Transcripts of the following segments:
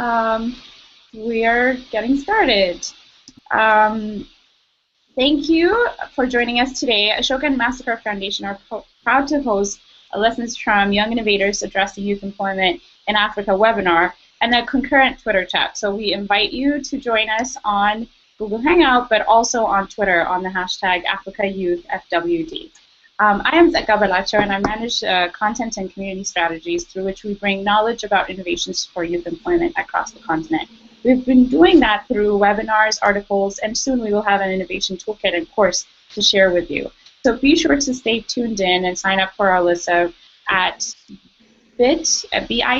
Um, we are getting started. Um, Thank you for joining us today. Ashoka and MasterCard Foundation are proud to host a Lessons from Young Innovators Addressing Youth Employment in Africa webinar and a concurrent Twitter chat. So we invite you to join us on Google Hangout, but also on Twitter on the hashtag AfricaYouthFWD. I am Zeka Balacho, and I manage content and community strategies through which we bring knowledge about innovations for youth employment across the continent. We've been doing that through webinars, articles, and soon we will have an innovation toolkit and course to share with you. So be sure to stay tuned in and sign up for our Listserv at bit.ly/AYF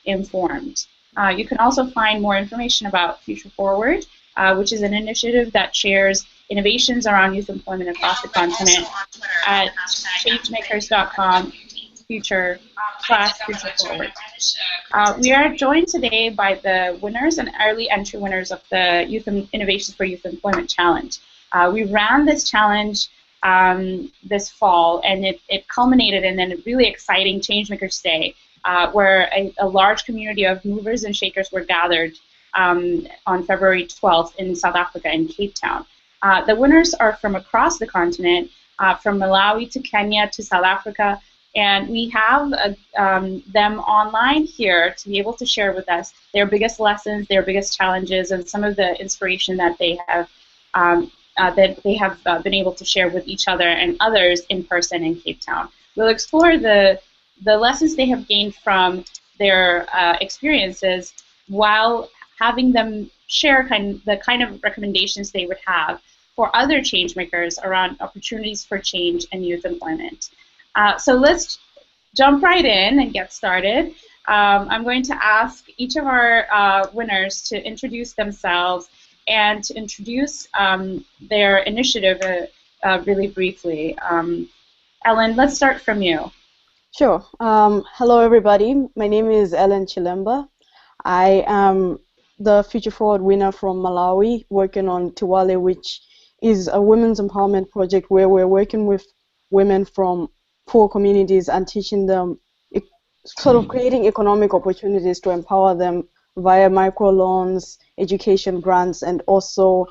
informed. You can also find more information about Future Forward, which is an initiative that shares innovations around youth employment across the continent at changemakers.com future forward. We are joined today by the winners and early entry winners of the Youth Innovations for Youth Employment Challenge. We ran this challenge this fall, and it culminated in a really exciting Changemakers Day, where a large community of movers and shakers were gathered on February 12th in South Africa in Cape Town. The winners are from across the continent, from Malawi to Kenya to South Africa, and we have them online here to be able to share with us their biggest lessons, their biggest challenges, and some of the inspiration that they have been able to share with each other and others in person in Cape Town. We'll explore the lessons they have gained from their experiences while having them share the kind of recommendations they would have for other change makers around opportunities for change and youth employment. So let's jump right in and get started. I'm going to ask each of our winners to introduce themselves and to introduce their initiative really briefly. Ellen, let's start from you. Sure. Hello, everybody. My name is Ellen Chilemba. I am the Future Forward winner from Malawi, working on Tiwale, which is a women's empowerment project where we're working with women from poor communities and teaching them, sort of creating economic opportunities to empower them via microloans, education grants, and also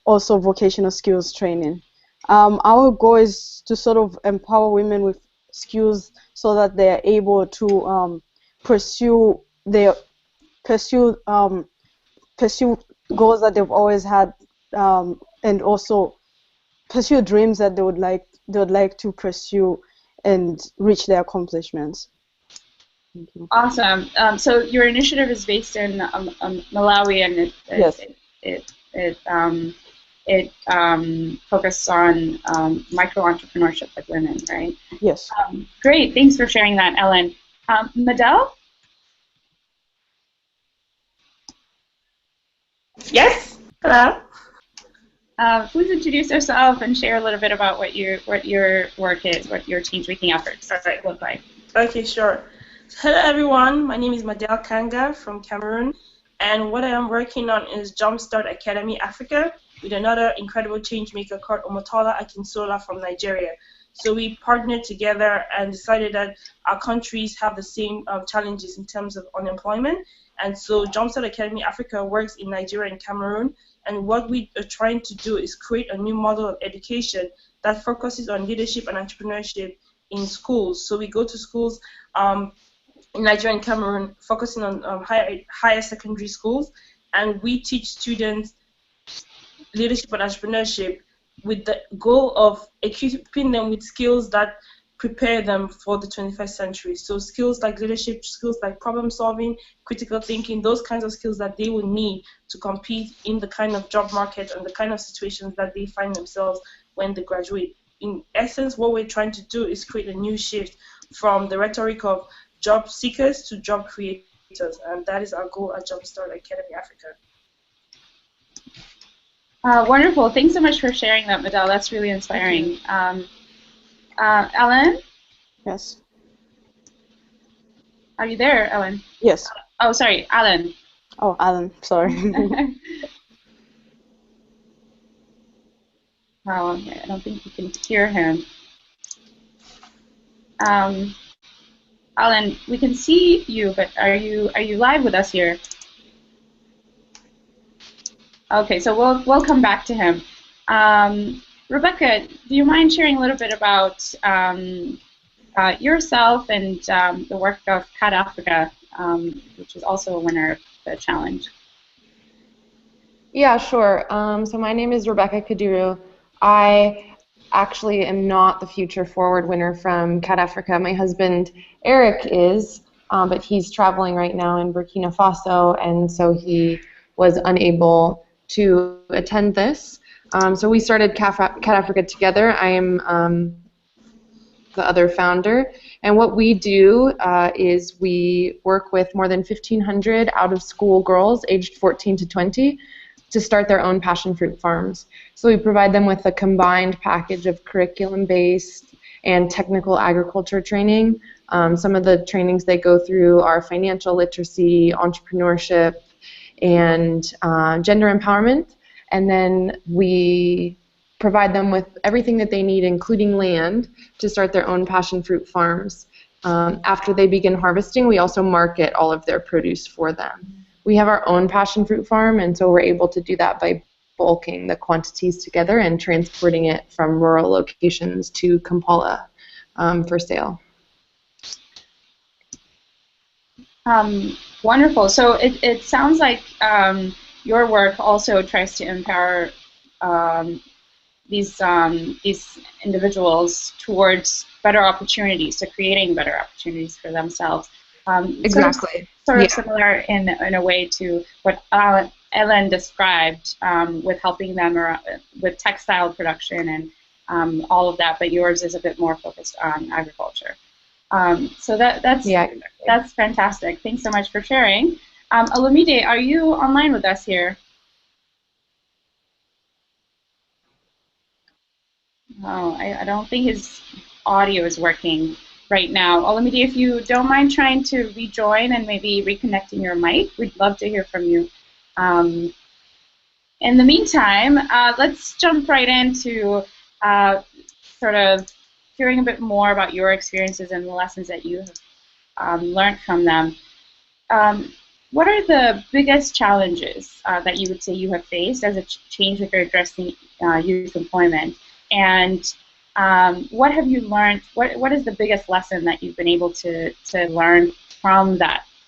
vocational skills training. Our goal is to sort of empower women with skills so that they are able to pursue goals that they've always had, and also pursue dreams that they would like to pursue and reach their accomplishments. Awesome. So your initiative is based in Malawi, and yes. It focuses on micro-entrepreneurship with women, right? Yes. Great. Thanks for sharing that, Ellen. Madel? Yes. Hello. Please introduce yourself and share a little bit about what your work is, what your change-making efforts look like. Okay, sure. Hello, everyone. My name is Madel Kanga from Cameroon, and what I am working on is Jumpstart Academy Africa with another incredible change maker called Omotola Akinsola from Nigeria. So we partnered together and decided that our countries have the same challenges in terms of unemployment. And so Jumpstart Academy Africa works in Nigeria and Cameroon. And what we are trying to do is create a new model of education that focuses on leadership and entrepreneurship in schools. So we go to schools in Nigeria and Cameroon, focusing on higher secondary schools, and we teach students leadership and entrepreneurship with the goal of equipping them with skills that prepare them for the 21st century. So skills like leadership, skills like problem solving, critical thinking, those kinds of skills that they will need to compete in the kind of job market and the kind of situations that they find themselves when they graduate. In essence, what we're trying to do is create a new shift from the rhetoric of job seekers to job creators, and that is our goal at Jumpstart Academy Africa. Wonderful. Thanks so much for sharing that, Madel. That's really inspiring. Ellen? Yes. Are you there, Ellen? Yes. Oh, sorry, Alan. Oh, Alan, sorry. Wow, I don't think you can hear him. Alan, we can see you, but are you live with us here? Okay, so we'll come back to him. Rebecca, do you mind sharing a little bit about yourself and the work of CAD Africa, which is also a winner of the challenge? Yeah, sure. So my name is Rebecca Kuduro. I actually am not the Future Forward winner from CAD Africa. My husband, Eric, is, but he's traveling right now in Burkina Faso, and so he was unable to attend this. So we started CAD Africa together. I am the other founder, and what we do is we work with more than 1,500 out-of-school girls aged 14 to 20 to start their own passion fruit farms. So we provide them with a combined package of curriculum-based and technical agriculture training. Some of the trainings they go through are financial literacy, entrepreneurship, and gender empowerment. And then we provide them with everything that they need, including land, to start their own passion fruit farms. After they begin harvesting, we also market all of their produce for them. We have our own passion fruit farm, and so we're able to do that by bulking the quantities together and transporting it from rural locations to Kampala for sale. Wonderful. So it sounds like your work also tries to empower these individuals towards better opportunities, to creating better opportunities for themselves. Exactly. Sort of similar in a way to what Ellen described with helping them with textile production and all of that, but yours is a bit more focused on agriculture. So that's fantastic. Thanks so much for sharing. Illumi, are you online with us here? Oh, I don't think his audio is working right now. Olumide, if you don't mind trying to rejoin and maybe reconnecting your mic, we'd love to hear from you. In the meantime, let's jump right into sort of hearing a bit more about your experiences and the lessons that you have learned from them. What are the biggest challenges that you would say you have faced as a change maker addressing youth employment? And what have you learned? What is the biggest lesson that you've been able to learn from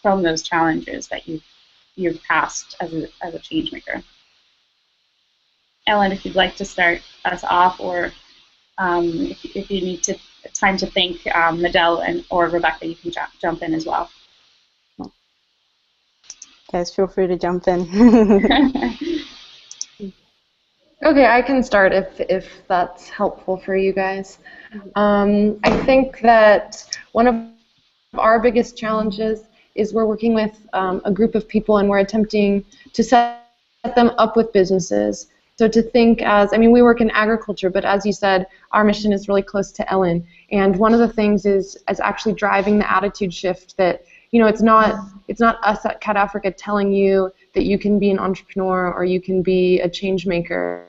those challenges that you've passed as a change maker? Ellen, if you'd like to start us off, or if you need time to think, Medel or Rebecca, you can jump in as well. Guys, feel free to jump in. Okay, I can start if that's helpful for you guys. I think that one of our biggest challenges is we're working with a group of people, and we're attempting to set them up with businesses. So to think as, I mean, we work in agriculture, but as you said, our mission is really close to Ellen. And one of the things is actually driving the attitude shift that, you know, it's not us at CAD Africa telling you that you can be an entrepreneur or you can be a change maker.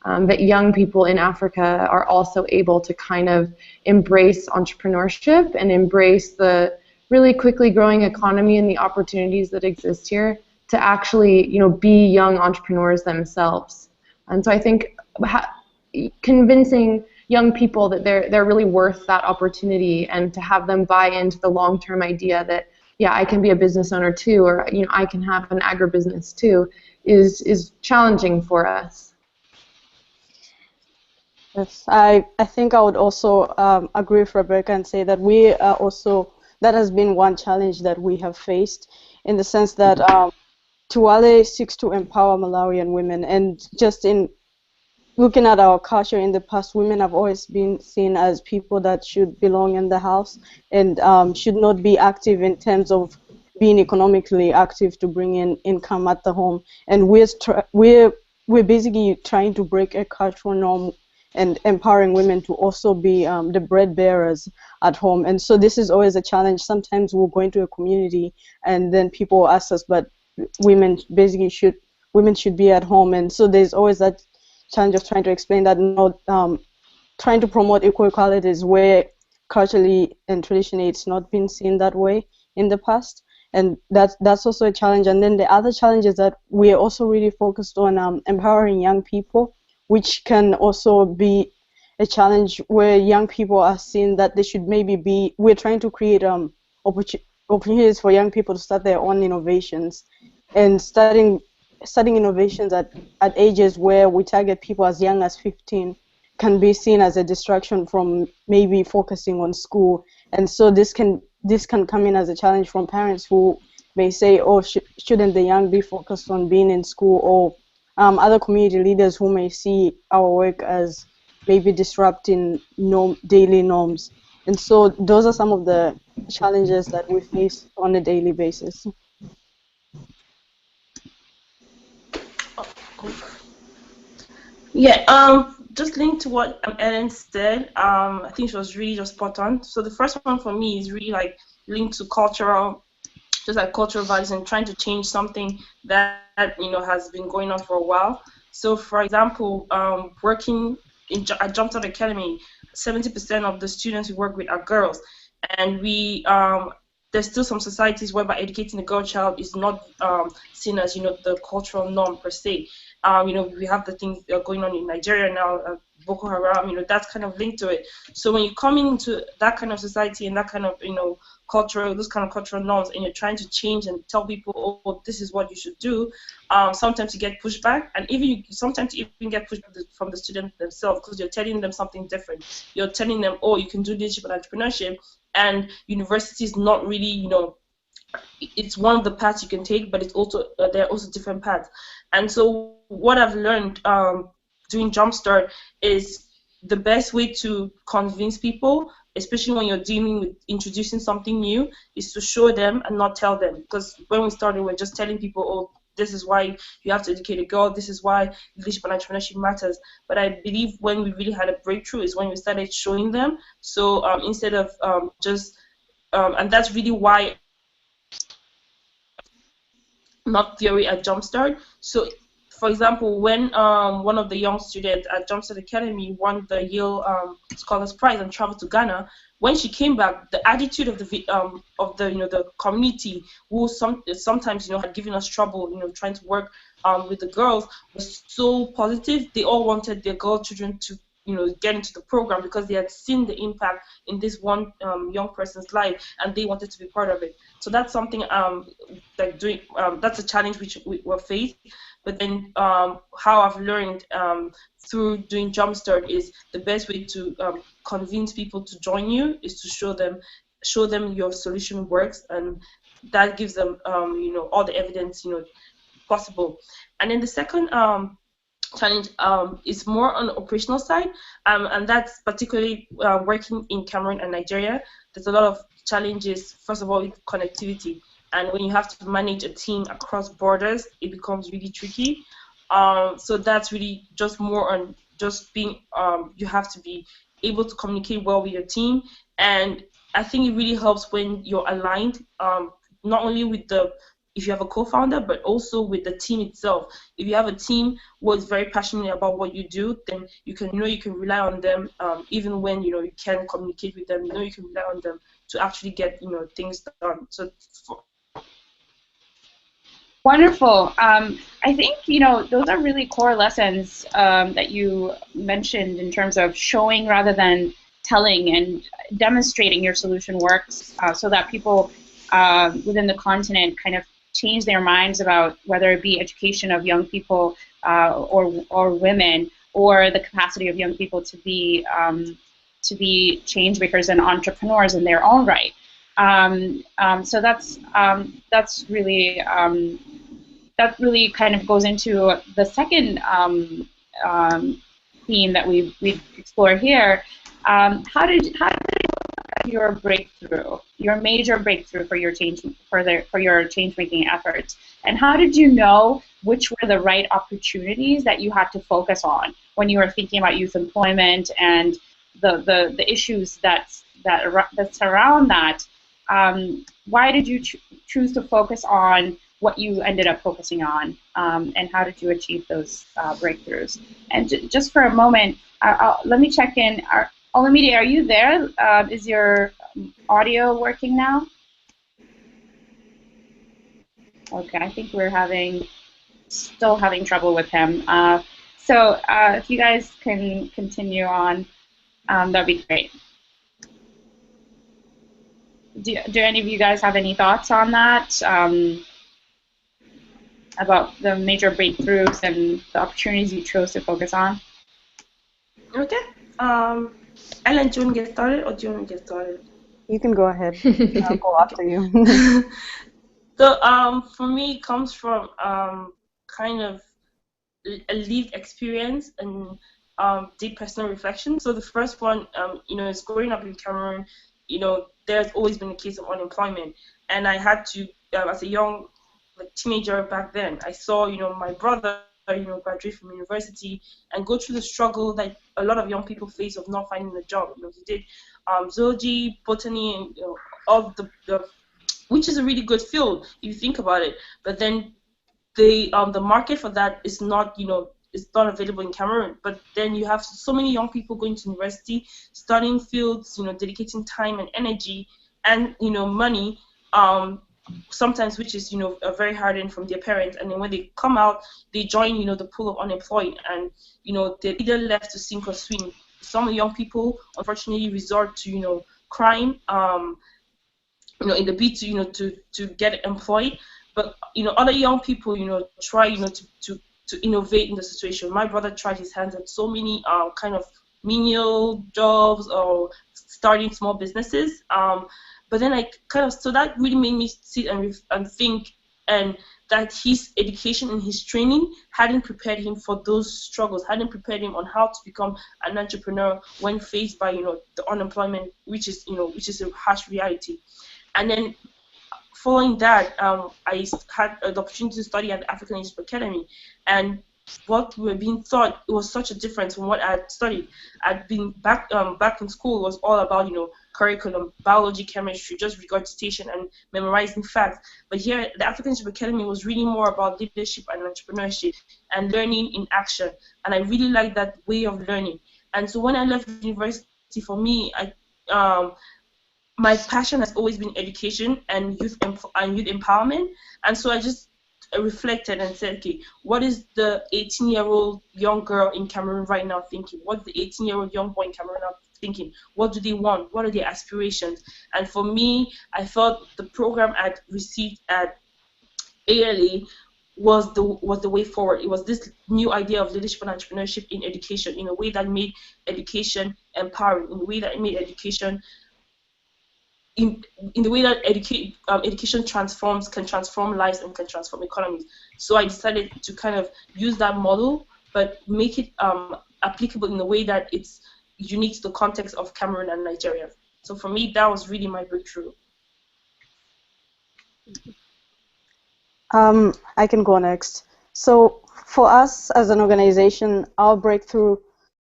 That young people in Africa are also able to kind of embrace entrepreneurship and embrace the really quickly growing economy and the opportunities that exist here to actually, you know, be young entrepreneurs themselves. And so I think convincing young people that they're really worth that opportunity, and to have them buy into the long-term idea that, yeah, I can be a business owner too, or, you know, I can have an agribusiness too, is challenging for us. Yes, I think I would also agree with Rebecca and say that we are also, that has been one challenge that we have faced, in the sense that Tuwale seeks to empower Malawian women, and just in looking at our culture in the past, women have always been seen as people that should belong in the house and should not be active in terms of being economically active to bring in income at the home. And we're basically trying to break a cultural norm and empowering women to also be the bread bearers at home. And so this is always a challenge. Sometimes we'll go into a community and then people ask us, but women should be at home. And so there's always that challenge of trying to explain that, trying to promote equal equalities where culturally and traditionally it's not been seen that way in the past, and that's also a challenge. And then the other challenge is that we're also really focused on empowering young people, which can also be a challenge where young people are seeing that they should maybe be, we're trying to create opportunities for young people to start their own innovations, and starting innovations at ages where we target people as young as 15 can be seen as a distraction from maybe focusing on school. And so this can come in as a challenge from parents who may say, oh, shouldn't the young be focused on being in school, or other community leaders who may see our work as maybe disrupting daily norms. And so those are some of the challenges that we face on a daily basis. Yeah, just linked to what Ellen said, I think she was really just spot on. So the first one for me is really like linked to cultural values and trying to change something that has been going on for a while. So for example, working at Jumpstart Academy, 70% of the students we work with are girls, and there's still some societies whereby educating a girl child is not seen as the cultural norm per se. We have the things that are going on in Nigeria now, Boko Haram, that's kind of linked to it. So when you come into that kind of society and that kind of, those kind of cultural norms, and you're trying to change and tell people, oh, this is what you should do, sometimes you get pushback, and sometimes you even get pushback from the students themselves, because you're telling them something different. You're telling them, oh, you can do leadership and entrepreneurship, and university is not really, it's one of the paths you can take, but it's also there are also different paths. And so what I've learned doing Jumpstart is the best way to convince people, especially when you're dealing with introducing something new, is to show them and not tell them. Because when we started, we're just telling people, oh, this is why you have to educate a girl, this is why leadership and entrepreneurship matters. But I believe when we really had a breakthrough is when we started showing them. So instead of and that's really why not theory at Jumpstart. So for example, when one of the young students at Jumpstart Academy won the Yale Scholars Prize and traveled to Ghana, when she came back, the attitude of the community, who sometimes had given us trouble, trying to work with the girls, was so positive. They all wanted their girl children to get into the program because they had seen the impact in this one young person's life, and they wanted to be part of it. So that's something that's a challenge which we were faced. But then how I've learned through doing Jumpstart is the best way to convince people to join you is to show them your solution works, and that gives them all the evidence possible. And then the second challenge is more on the operational side, and that's particularly working in Cameroon and Nigeria. There's a lot of challenges, first of all, with connectivity, and when you have to manage a team across borders, it becomes really tricky. So that's really just more on just being, you have to be able to communicate well with your team, and I think it really helps when you're aligned, not only with if you have a co-founder, but also with the team itself. If you have a team who is very passionate about what you do, then you can rely on them, even when you can't communicate with them. You can rely on them to actually get things done. So. Wonderful. I think those are really core lessons that you mentioned in terms of showing rather than telling, and demonstrating your solution works, so that people within the continent kind of change their minds about whether it be education of young people or women, or the capacity of young people to be change makers and entrepreneurs in their own right. So that's really that really kind of goes into the second theme that we explore here. How did your breakthrough, your major breakthrough for your change-making efforts, and how did you know which were the right opportunities that you had to focus on when you were thinking about youth employment and the issues that surround that? Why did you choose to focus on what you ended up focusing on, and how did you achieve those breakthroughs? And just for a moment, let me check in. Olamide, are you there? Is your audio working now? Okay, I think we're still having trouble with him. So if you guys can continue on, that'd be great. Do any of you guys have any thoughts on that? About the major breakthroughs and the opportunities you chose to focus on? Okay. Ellen, do you want to get started, or do you want to get started? You can go ahead. I'll go after you. So for me, it comes from kind of a lived experience and deep personal reflection. So the first one, is growing up in Cameroon. There's always been a case of unemployment, and I had to, as a young teenager back then, I saw my brother graduate from university and go through the struggle that a lot of young people face of not finding a job. He did zoology, botany, and all the which is a really good field if you think about it. But then the market for that is not is not available in Cameroon. But then you have so many young people going to university, studying fields, dedicating time and energy and money. Sometimes, which is very hardened from their parents, and then when they come out, they join the pool of unemployed, and they're either left to sink or swim. Some young people unfortunately resort to crime, in the bid to get employed, but other young people try to innovate in the situation. My brother tried his hands at so many kind of menial jobs or starting small businesses. But then so that really made me sit and think, and that his education and his training hadn't prepared him for those struggles, hadn't prepared him on how to become an entrepreneur when faced by the unemployment, which is a harsh reality. And then following that, I had the opportunity to study at the African Leadership Academy, and what we were being taught, it was such a difference from what I had studied. I'd been back in school, it was all about curriculum, biology, chemistry, just regurgitation and memorizing facts. But here, the African Leadership Academy was really more about leadership and entrepreneurship and learning in action. And I really liked that way of learning. And so when I left university, for me, my passion has always been education and youth empowerment. And so I just reflected and said, okay, what is the 18-year-old young girl in Cameroon right now thinking? What's the 18-year-old young boy in Cameroon now thinking? What do they want? What are their aspirations? And for me, I felt the program I'd received at ALA was the way forward. It was this new idea of leadership and entrepreneurship in education, in a way that made education empowering, in a way that made education in the way that education can transform lives and can transform economies. So I decided to kind of use that model, but make it applicable in a way that it's unique to the context of Cameroon and Nigeria. So for me, that was really my breakthrough. I can go next. So for us as an organization, our breakthrough,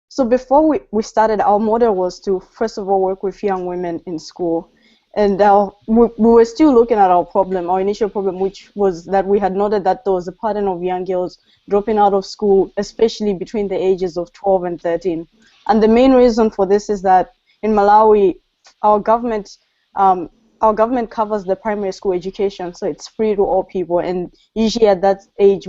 so before we started, our model was to first of all work with young women in school. And we were still looking at our initial problem, which was that we had noted that there was a pattern of young girls dropping out of school, especially between the ages of 12 and 13. And the main reason for this is that in Malawi, our government covers the primary school education, so it's free to all people. And usually at that age,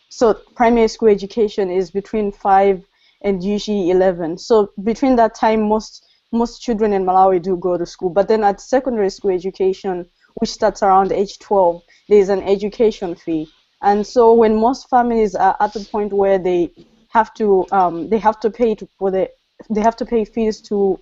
so primary school education is between 5 and usually 11. So between that time, most children in Malawi do go to school. But then at secondary school education, which starts around age 12, there's an education fee. And so when most families are at the point where they have to pay fees to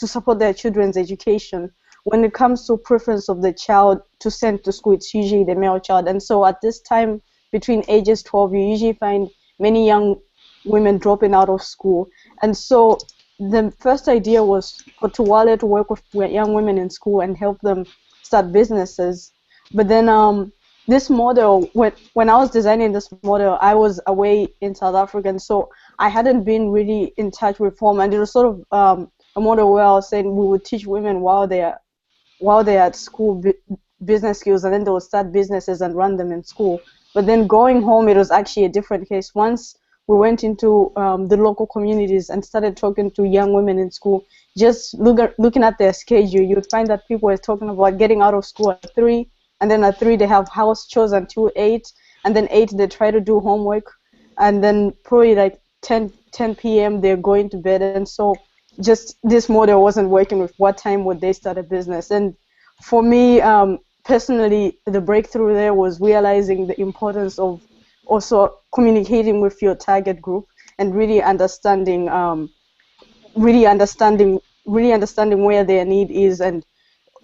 support their children's education, when it comes to preference of the child to send to school, it's usually the male child. And so at this time, between ages 12, you usually find many young women dropping out of school. And so the first idea was for Tuwale to work with young women in school and help them start businesses. But then this model, when I was designing this model, I was away in South Africa, and so I hadn't been really in touch with form. And it was sort of a model where I was saying we would teach women while they're at school business skills, and then they would start businesses and run them in school. But then going home, it was actually a different case. Once we went into the local communities and started talking to young women in school. Just looking at their schedule, you'd find that people were talking about getting out of school at 3, and then at 3 they have house chores until 8, and then 8 they try to do homework, and then probably like 10 p.m. they're going to bed. And so just this model wasn't working with what time would they start a business. And for me, personally, the breakthrough there was realizing the importance of also communicating with your target group and really understanding where their need is, and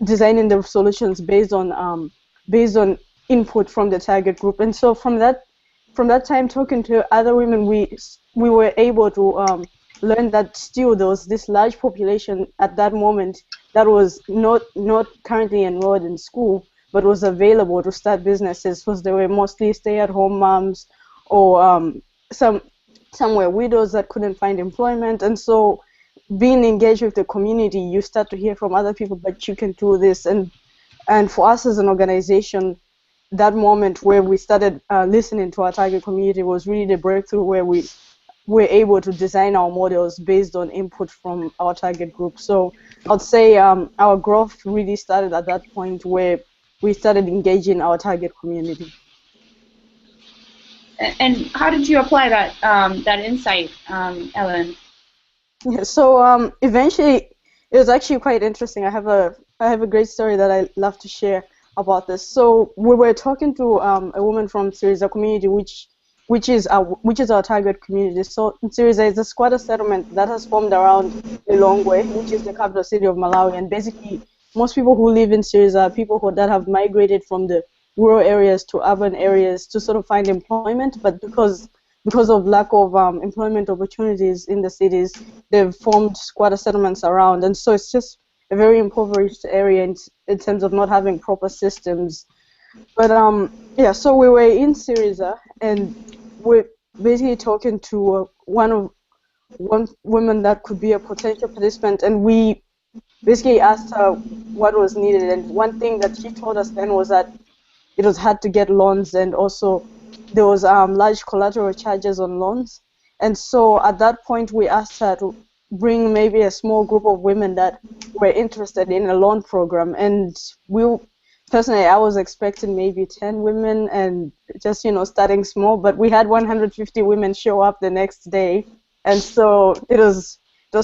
designing the solutions based on input from the target group. And so from that time, talking to other women, we were able to learn that still there was this large population at that moment that was not currently enrolled in school, but was available to start businesses, because they were mostly stay-at-home moms, or some were widows that couldn't find employment. And so being engaged with the community, you start to hear from other people, but you can do this. And for us as an organization, that moment where we started listening to our target community was really the breakthrough, where we were able to design our models based on input from our target group. So I'd say our growth really started at that point, where we started engaging our target community. And how did you apply that insight, Ellen? Yeah, so eventually, it was actually quite interesting. I have a great story that I love to share about this. So we were talking to a woman from Syriza community, which is our target community. So Syriza is a squatter settlement that has formed around Lilongwe, which is the capital city of Malawi. And basically, most people who live in Syriza are people that have migrated from the rural areas to urban areas to sort of find employment, but because of lack of employment opportunities in the cities, they've formed squatter settlements around. And so it's just a very impoverished area in terms of not having proper systems. But yeah, so we were in Syriza, and we're basically talking to one woman that could be a potential participant, and we basically asked her what was needed. And one thing that she told us then was that it was hard to get loans, and also there was large collateral charges on loans. And so at that point, we asked her to bring maybe a small group of women that were interested in a loan program. And personally, I was expecting maybe 10 women, and just, starting small, but we had 150 women show up the next day. And so it was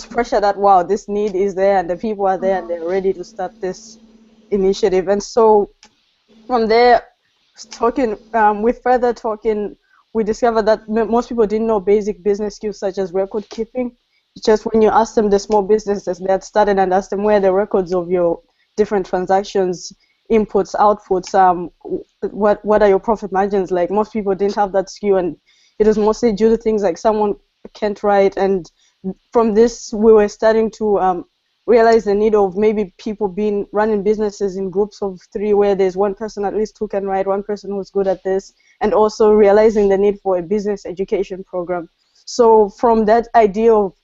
pressure that, wow, this need is there, and the people are there, and they're ready to start this initiative. And so from there, with further talking, we discovered that most people didn't know basic business skills such as record keeping. Just when you ask them, the small businesses that started, and ask them where are the records of your different transactions, inputs, outputs, what are your profit margins like? Most people didn't have that skill, and it was mostly due to things like someone can't write. And from this, we were starting to realize the need of maybe people running businesses in groups of 3, where there's one person at least who can write, one person who's good at this, and also realizing the need for a business education program. So from that idea of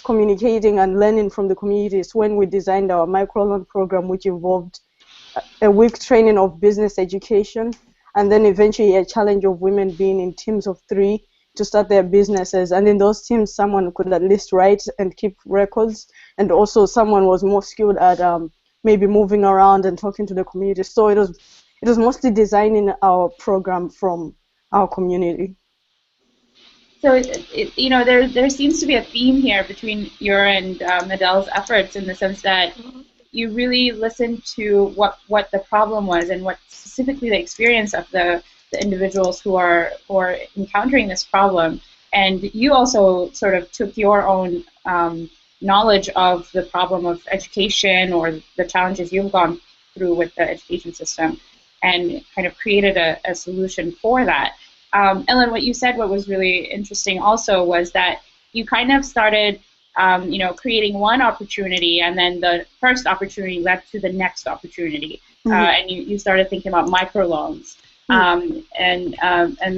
communicating and learning from the communities, when we designed our microloan program, which involved a week training of business education, and then eventually a challenge of women being in teams of 3 to start their businesses. And in those teams, someone could at least write and keep records, and also someone was more skilled at maybe moving around and talking to the community. So it was mostly designing our program from our community. So there seems to be a theme here between your and Medel's efforts, in the sense that you really listened to what the problem was, and what specifically the experience of the individuals who are encountering this problem. And you also sort of took your own knowledge of the problem of education, or the challenges you've gone through with the education system, and kind of created a solution for that. Ellen, what you said, what was really interesting also, was that you kind of started creating one opportunity, and then the first opportunity led to the next opportunity. And you started thinking about microloans. And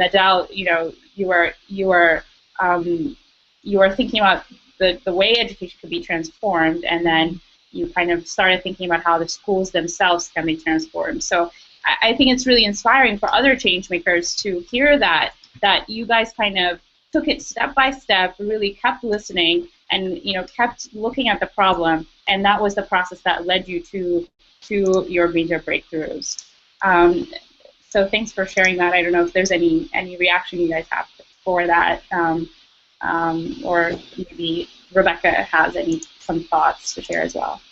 Medel, you were thinking about the way education could be transformed, and then you kind of started thinking about how the schools themselves can be transformed. So I think it's really inspiring for other change makers to hear that you guys kind of took it step by step, really kept listening, and kept looking at the problem, and that was the process that led you to your major breakthroughs. So thanks for sharing that. I don't know if there's any reaction you guys have for that, or maybe Rebecca has some thoughts to share as well.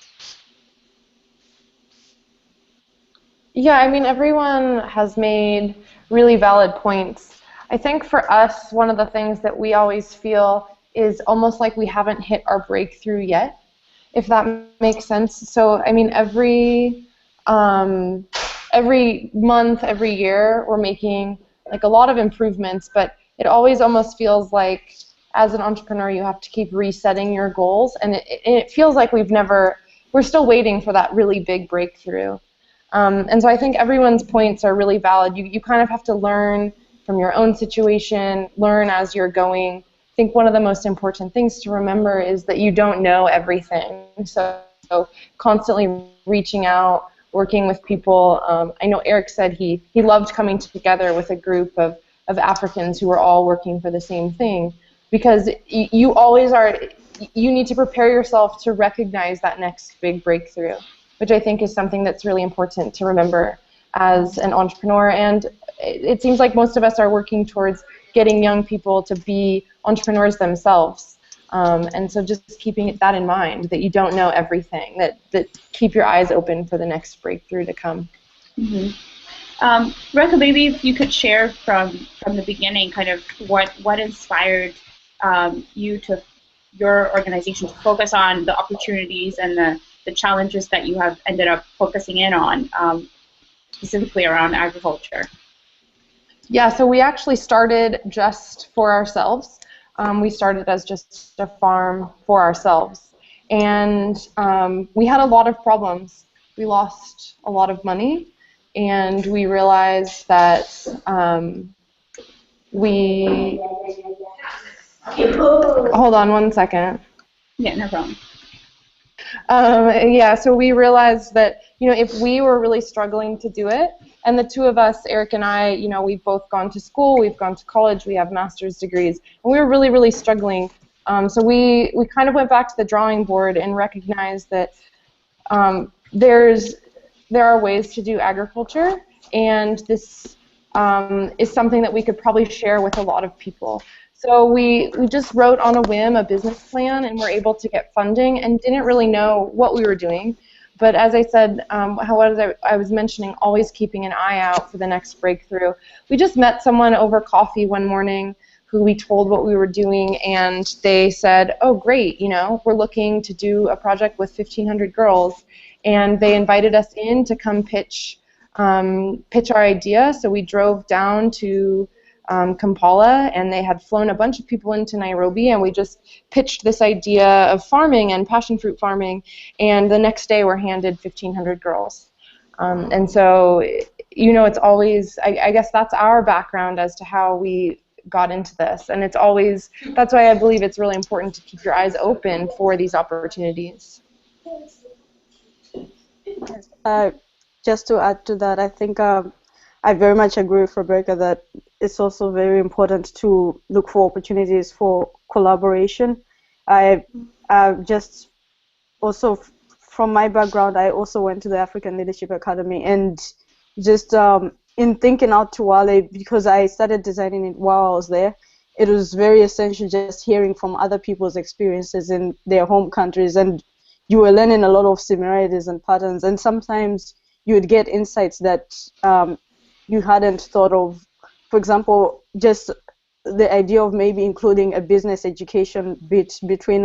Yeah, I mean, everyone has made really valid points. I think for us, one of the things that we always feel is almost like we haven't hit our breakthrough yet, if that makes sense. So, I mean, every month, every year, we're making like a lot of improvements, but it always almost feels like as an entrepreneur you have to keep resetting your goals, and it feels like we're still waiting for that really big breakthrough. And so I think everyone's points are really valid. You kind of have to learn from your own situation, learn as you're going. I think one of the most important things to remember is that you don't know everything. So constantly reaching out, working with people. I know Eric said he loved coming together with a group of Africans who were all working for the same thing, because you need to prepare yourself to recognize that next big breakthrough, which I think is something that's really important to remember as an entrepreneur. And it seems like most of us are working towards getting young people to be entrepreneurs themselves. And so just keeping that in mind, that you don't know everything, that keep your eyes open for the next breakthrough to come. Mm-hmm. Rebecca, maybe if you could share from the beginning kind of what inspired your organization to focus on the opportunities and the challenges that you have ended up focusing in on, specifically around agriculture. Yeah, so we actually started just for ourselves. We started as just a farm for ourselves. And we had a lot of problems. We lost a lot of money, and we realized that Hold on one second. Yeah, no problem. Yeah, so we realized that, if we were really struggling to do it, and the two of us, Eric and I, we've both gone to school, we've gone to college, we have master's degrees, and we were really, really struggling. So we kind of went back to the drawing board and recognized that there are ways to do agriculture, and this is something that we could probably share with a lot of people. So we just wrote on a whim a business plan, and were able to get funding and didn't really know what we were doing. But as I said, I was mentioning, always keeping an eye out for the next breakthrough. We just met someone over coffee one morning who we told what we were doing, and they said, oh, great, we're looking to do a project with 1,500 girls. And they invited us in to come pitch our idea. So we drove down to Kampala, and they had flown a bunch of people into Nairobi, and we just pitched this idea of farming and passion fruit farming, and the next day we're handed 1,500 girls. And so, it's always, I guess that's our background as to how we got into this, and that's why I believe it's really important to keep your eyes open for these opportunities. Just to add to that, I think I very much agree with Rebecca that it's also very important to look for opportunities for collaboration. I just also, from my background, I also went to the African Leadership Academy, and just in thinking out Tuwale, because I started designing it while I was there, it was very essential just hearing from other people's experiences in their home countries, and you were learning a lot of similarities and patterns, and sometimes you would get insights that you hadn't thought of. For example, just the idea of maybe including a business education bit between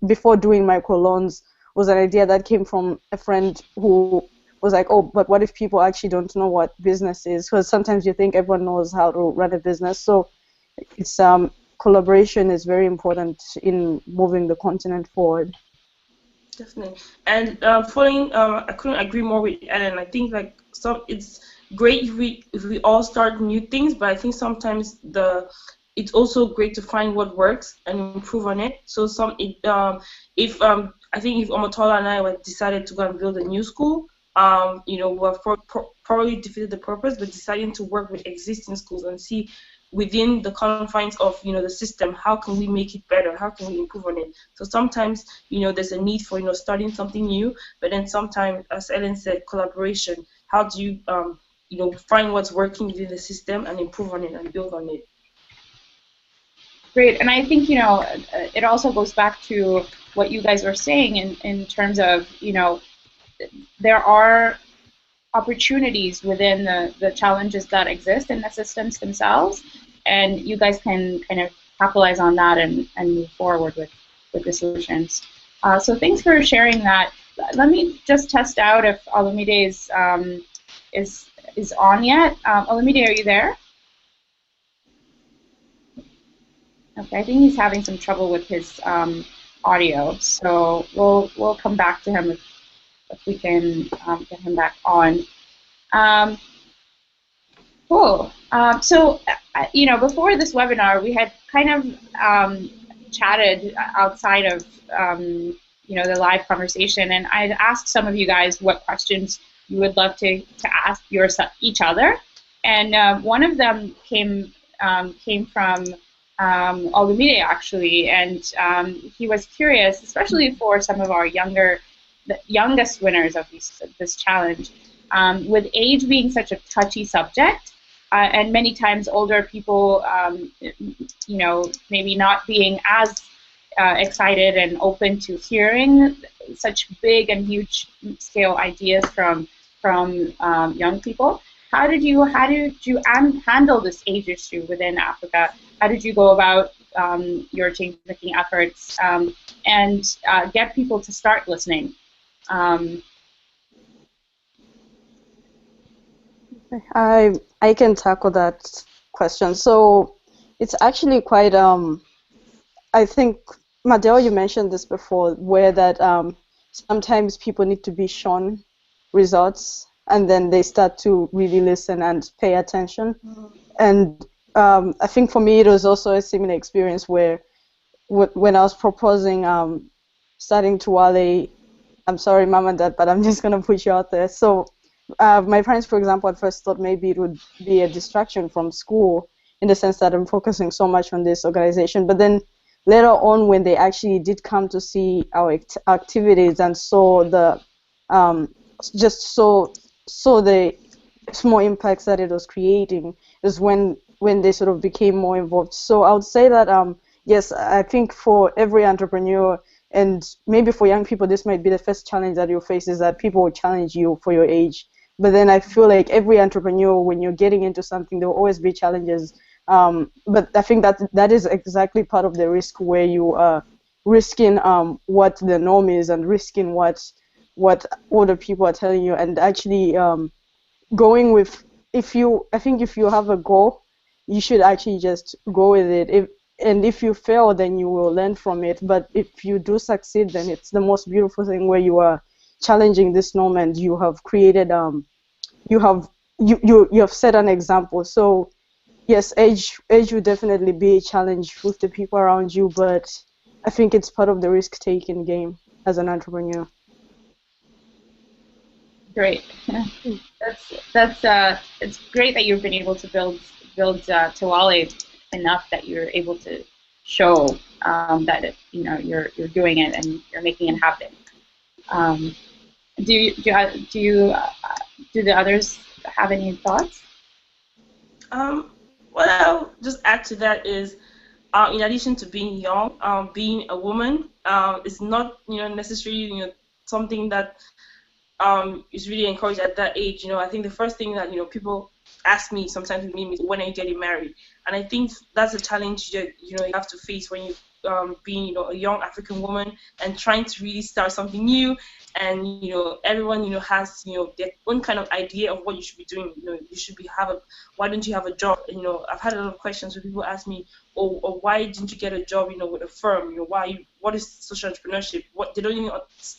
before doing microloans was an idea that came from a friend who was like, oh, but what if people actually don't know what business is? Because sometimes you think everyone knows how to run a business. So it's collaboration is very important in moving the continent forward. Definitely. And following, I couldn't agree more with Ellen. I think it's great if we all start new things, but I think sometimes it's also great to find what works and improve on it. So if Omotola and I decided to go and build a new school, we have probably defeated the purpose, but deciding to work with existing schools and see within the confines of the system, how can we make it better? How can we improve on it? So sometimes there's a need for starting something new, but then sometimes, as Ellen said, collaboration. How do you find what's working within the system and improve on it and build on it? Great, and I think it also goes back to what you guys were saying in terms of there are opportunities within the challenges that exist in the systems themselves, and you guys can kind of capitalize on that and move forward with the solutions. So thanks for sharing that. Let me just test out if Olumide is on yet. Olumide, are you there? Okay, I think he's having some trouble with his audio, so we'll come back to him if we can get him back on. Cool. So, before this webinar, we had kind of chatted outside of the live conversation, and I'd asked some of you guys what questions you would love to ask each other, and one of them came from Olumide, actually, and he was curious, especially for some of our the youngest winners of this challenge, with age being such a touchy subject, and many times older people, maybe not being as excited and open to hearing such big and huge scale ideas from young people. How did you handle this age issue within Africa? How did you go about your change-making efforts and get people to start listening? I can tackle that question. So it's actually quite I think, Madel, you mentioned this before, where that sometimes people need to be shown results, and then they start to really listen and pay attention. And I think for me it was also a similar experience where when I was proposing starting Tuwale, I'm sorry, Mom and Dad, but I'm just going to put you out there. So my parents, for example, at first thought maybe it would be a distraction from school in the sense that I'm focusing so much on this organization. But then later on, when they actually did come to see our activities and saw the saw the small impacts that it was creating, is when they sort of became more involved. So I would say that yes, I think for every entrepreneur, and maybe for young people, this might be the first challenge that you face, is that people will challenge you for your age. But then I feel like every entrepreneur, when you're getting into something, there will always be challenges. But I think that is exactly part of the risk, where you are risking what the norm is and risking what other people are telling you, and actually going with, I think if you have a goal, you should actually just go with it. And if you fail, then you will learn from it. But if you do succeed, then it's the most beautiful thing, where you are challenging this norm and you have created you have set an example. So yes, age will definitely be a challenge with the people around you, but I think it's part of the risk-taking game as an entrepreneur. Great. It's great that you've been able to build Tuwale enough that you're able to show that you're doing it and you're making it happen. Do the others have any thoughts? What I'll just add to that is, in addition to being young, being a woman is not necessarily something that is really encouraged at that age. I think the first thing that people ask me sometimes with me is, when are you getting married? And I think that's a challenge that you have to face when you being a young African woman and trying to really start something new. And everyone has their own kind of idea of what you should be doing. You should why don't you have a job? I've had a lot of questions where people ask me, or why didn't you get a job with a firm? What is social entrepreneurship? What they don't even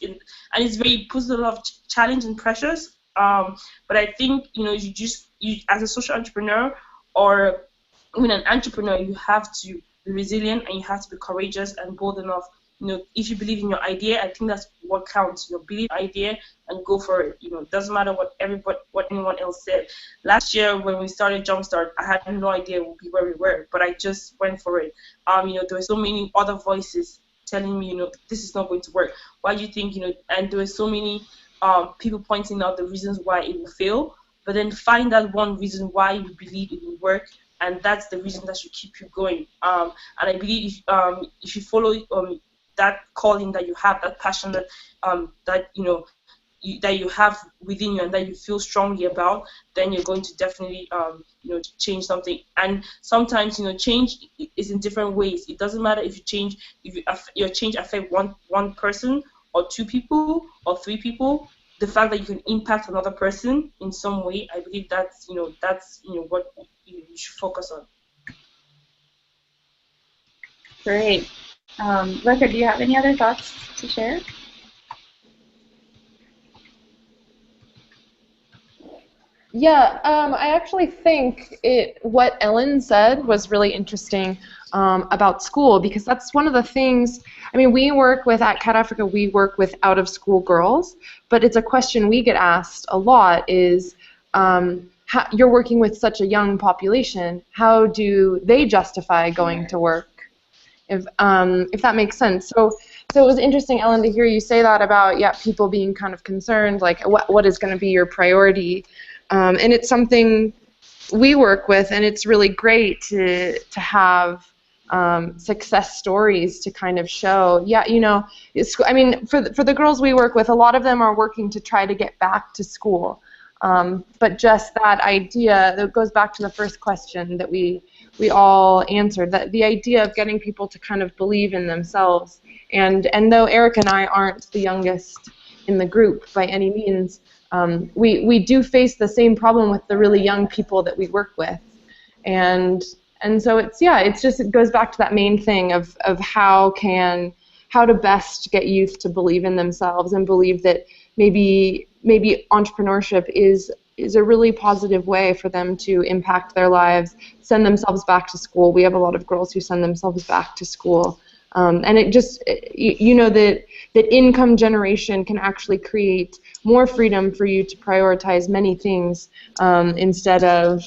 and it puts a lot of challenge and pressures. But I think you as a social entrepreneur or even an entrepreneur, you have to be resilient and you have to be courageous and bold enough if you believe in your idea, I think that's what counts. Believe in your idea and go for it. It doesn't matter what anyone else said. Last year when we started Jumpstart, I had no idea we'd be where we were, but I just went for it. There were so many other voices telling me, this is not going to work. Why do you think, and there were so many people pointing out the reasons why it will fail, but then find that one reason why you believe it will work, and that's the reason that should keep you going. And I believe if you follow that calling that you have, that passion that you have within you and that you feel strongly about, then you're going to definitely change something. And sometimes change is in different ways. It doesn't matter if you change, your change affect one person or two people or three people. The fact that you can impact another person in some way, I believe that's what you should focus on. Great. Rebecca, do you have any other thoughts to share? Yeah, I actually think what Ellen said was really interesting about school, because that's one of the things. I mean, at CAD Africa, we work with out-of-school girls, but it's a question we get asked a lot is, you're working with such a young population, how do they justify going to work? If that makes sense. So it was interesting, Ellen, to hear you say that about people being kind of concerned, like what is going to be your priority. And it's something we work with, and it's really great to have success stories to kind of show. I mean, for the girls we work with, a lot of them are working to try to get back to school. But just that idea, that goes back to the first question that we all answered, that the idea of getting people to kind of believe in themselves. And though Eric and I aren't the youngest in the group by any means, we do face the same problem with the really young people that we work with, and so it goes back to that main thing of how to best get youth to believe in themselves and believe that maybe entrepreneurship is a really positive way for them to impact their lives, send themselves back to school. We have a lot of girls who send themselves back to school. And it just, that income generation can actually create more freedom for you to prioritize many things instead of,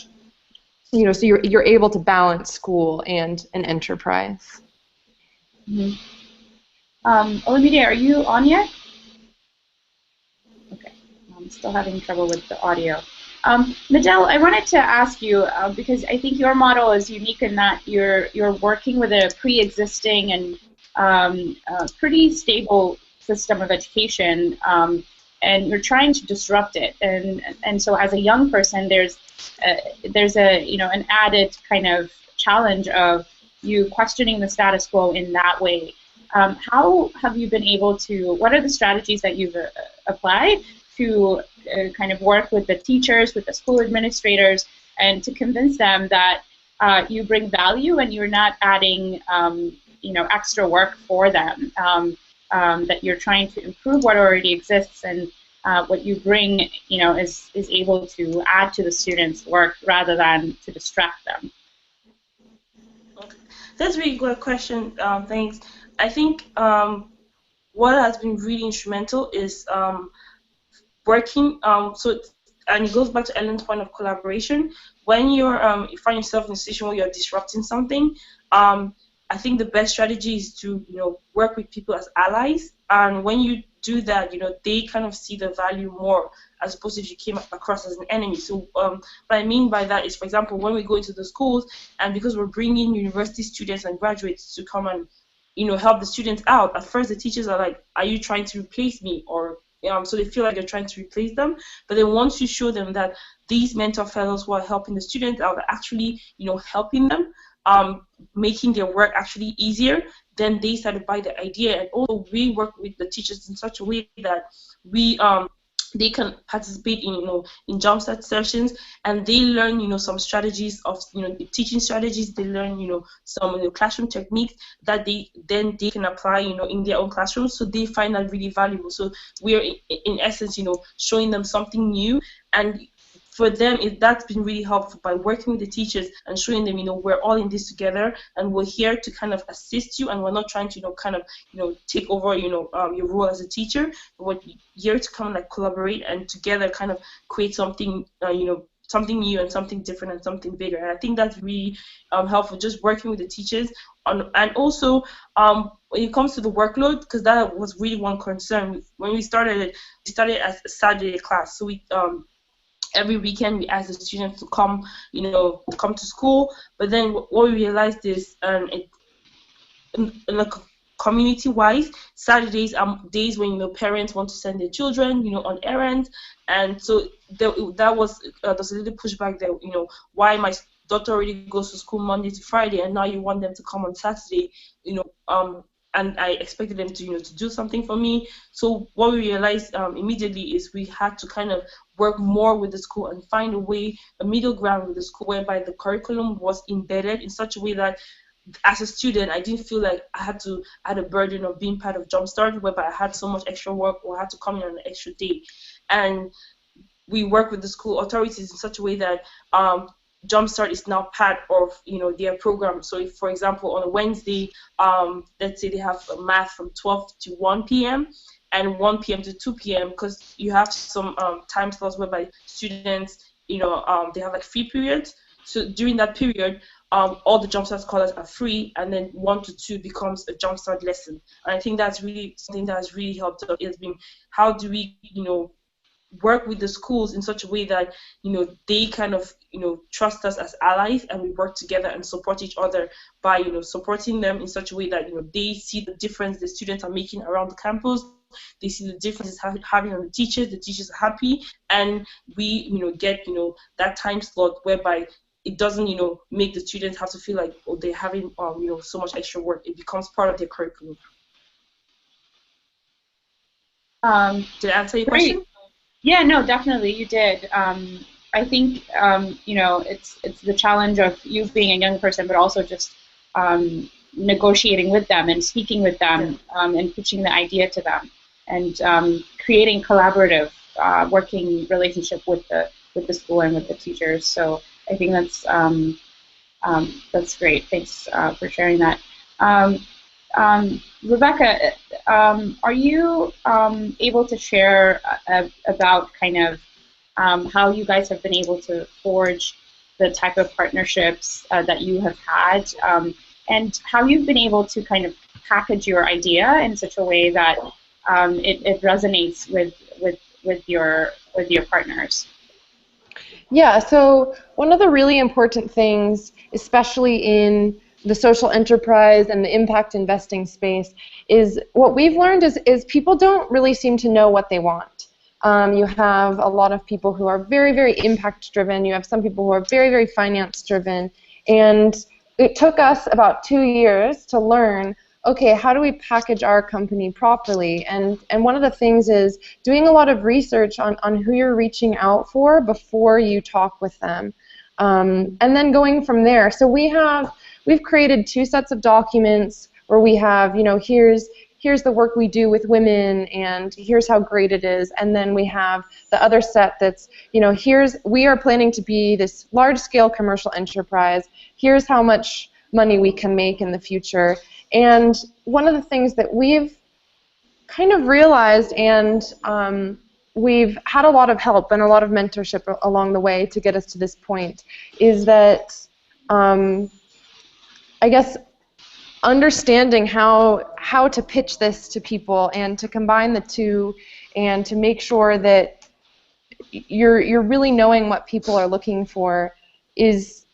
so you're able to balance school and an enterprise. Mm-hmm. Olumide, are you on yet? Okay, I'm still having trouble with the audio. Nadel, I wanted to ask you, because I think your model is unique in that you're working with a pre-existing and pretty stable system of education, and you're trying to disrupt it. And so as a young person, there's an added kind of challenge of you questioning the status quo in that way. How have you been able to? What are the strategies that you've applied to kind of work with the teachers, with the school administrators, and to convince them that you bring value and you're not adding, extra work for them, that you're trying to improve what already exists, and what you bring, is able to add to the students' work rather than to distract them? Okay. That's a really good question. Thanks. I think what has been really instrumental is working, and it goes back to Ellen's point of collaboration. When you find yourself in a situation where you're disrupting something, I think the best strategy is to work with people as allies. And when you do that, they kind of see the value more, as opposed to if you came across as an enemy. So what I mean by that is, for example, when we go into the schools, and because we're bringing university students and graduates to come and help the students out, at first the teachers are like, are you trying to replace me? Or so they feel like you're trying to replace them. But then once you show them that these mentor fellows who are helping the students out are actually helping them, making their work actually easier, then they start to buy the idea. And also we work with the teachers in such a way that they can participate in Jumpstart sessions, and they learn some strategies of teaching strategies. They learn some classroom techniques that they can apply in their own classrooms. So they find that really valuable. So we're in essence showing them something new, and for them, that's been really helpful by working with the teachers and showing them, we're all in this together, and we're here to kind of assist you, and we're not trying to, kind of, take over, your role as a teacher, but we're here to kind of like collaborate and together kind of create something, something new and something different and something bigger. And I think that's really helpful, just working with the teachers. And also, when it comes to the workload, because that was really one concern. When we started as a Saturday class. So we every weekend we asked the students to come, come to school. But then what we realized is, like community-wise, Saturdays are days when parents want to send their children, on errands, and so that was there's a little pushback there. Why my daughter already goes to school Monday to Friday, and now you want them to come on Saturday, and I expected them to, to do something for me. So what we realized immediately is we had to kind of work more with the school and find a middle ground with the school, whereby the curriculum was embedded in such a way that as a student, I didn't feel like I had a burden of being part of Jumpstart, whereby I had so much extra work or I had to come in on an extra day. And we work with the school authorities in such a way that Jumpstart is now part of their program. So if, for example, on a Wednesday, let's say they have math from 12 to 1 p.m. and 1 p.m. to 2 p.m. because you have some time slots whereby students, they have like free periods. So during that period, all the Jumpstart scholars are free, and then 1 to 2 becomes a Jumpstart lesson. And I think that's really something that has really helped us. It's been, how do we, work with the schools in such a way that they kind of trust us as allies, and we work together and support each other by supporting them in such a way that they see the difference the students are making around the campus. They see the difference it's having on the teachers are happy, and we get that time slot whereby it doesn't make the students have to feel like they're having so much extra work. It becomes part of their curriculum. Did I answer your question? Yeah, no, definitely you did. I think it's the challenge of you being a young person, but also just negotiating with them and speaking with them, and pitching the idea to them, and creating collaborative working relationship with the school and with the teachers. So I think that's great. Thanks for sharing that. Rebecca, are you able to share about kind of how you guys have been able to forge the type of partnerships that you have had, and how you've been able to kind of package your idea in such a way that it resonates with your partners? Yeah, so one of the really important things, especially in the social enterprise and the impact investing space, is what we've learned is people don't really seem to know what they want. You have a lot of people who are very, very impact driven. You have some people who are very, very finance driven. And it took us about 2 years to learn, okay, how do we package our company properly? And one of the things is doing a lot of research on who you're reaching out for before you talk with them. And then going from there. So we've created 2 sets of documents where we have, here's the work we do with women, and here's how great it is. And then we have the other set that's, we are planning to be this large-scale commercial enterprise. Here's how much money we can make in the future. And one of the things that we've kind of realized, and we've had a lot of help and a lot of mentorship along the way to get us to this point, is that I guess understanding how to pitch this to people and to combine the two and to make sure that you're really knowing what people are looking for is